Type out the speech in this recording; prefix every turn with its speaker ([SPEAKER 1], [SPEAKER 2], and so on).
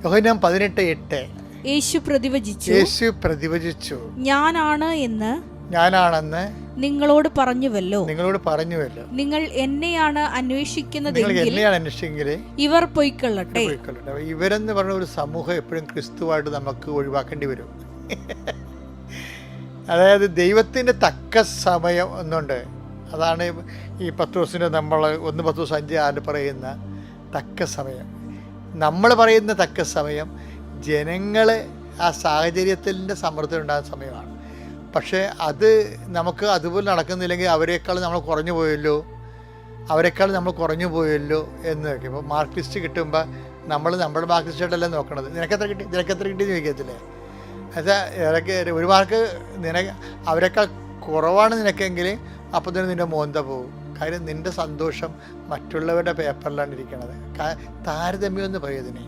[SPEAKER 1] യോഹന്നാൻ 18:8
[SPEAKER 2] യേശു പ്രതിവചിച്ചു, ഞാനാണെന്ന് നിങ്ങളോട് പറഞ്ഞുവല്ലോ. നിങ്ങൾ എന്നെയാണ് അന്വേഷിക്കുന്നതെങ്കിൽ ഇവർ പൊയ്ക്കൊള്ളട്ടെ.
[SPEAKER 1] ഇവരെന്ന് പറഞ്ഞ ഒരു സമൂഹം എപ്പോഴും ക്രിസ്തുവായിട്ട് നമുക്ക് ഒഴിവാക്കേണ്ടി വരും. അതായത് ദൈവത്തിൻ്റെ തക്ക സമയം ഒന്നുണ്ട്. അതാണ് ഈ പത്രോസിന് നമ്മൾ 1 പത്രോസ് 5:6 പറയുന്ന തക്ക സമയം. നമ്മൾ പറയുന്ന തക്ക സമയം ജനങ്ങൾ ആ സാഹചര്യത്തിൻ്റെ സമ്മർദ്ദം ഉണ്ടാകുന്ന സമയമാണ്. പക്ഷേ അത് നമുക്ക് അതുപോലെ നടക്കുന്നില്ലെങ്കിൽ അവരെക്കാൾ നമ്മൾ കുറഞ്ഞു പോയല്ലോ എന്ന് നോക്കി. ഇപ്പോൾ മാർക്ക് ലിസ്റ്റ് കിട്ടുമ്പോൾ നമ്മുടെ മാർക്ക് ലിസ്റ്റായിട്ടല്ല നോക്കണത്. നിനക്കെത്ര കിട്ടി എന്ന് ചോദിക്കത്തില്ലേ? എന്നുവെച്ചാൽ ഒരു മാർക്ക് അവരെക്കാൾ കുറവാണ് നിനക്കെങ്കിൽ അപ്പോൾ തന്നെ നിൻ്റെ മോന്ത പോകും. കാര്യം നിൻ്റെ സന്തോഷം മറ്റുള്ളവരുടെ പേപ്പറിലാണ് ഇരിക്കണത്. താരതമ്യം എന്ന് പറയും ഇതിനെ.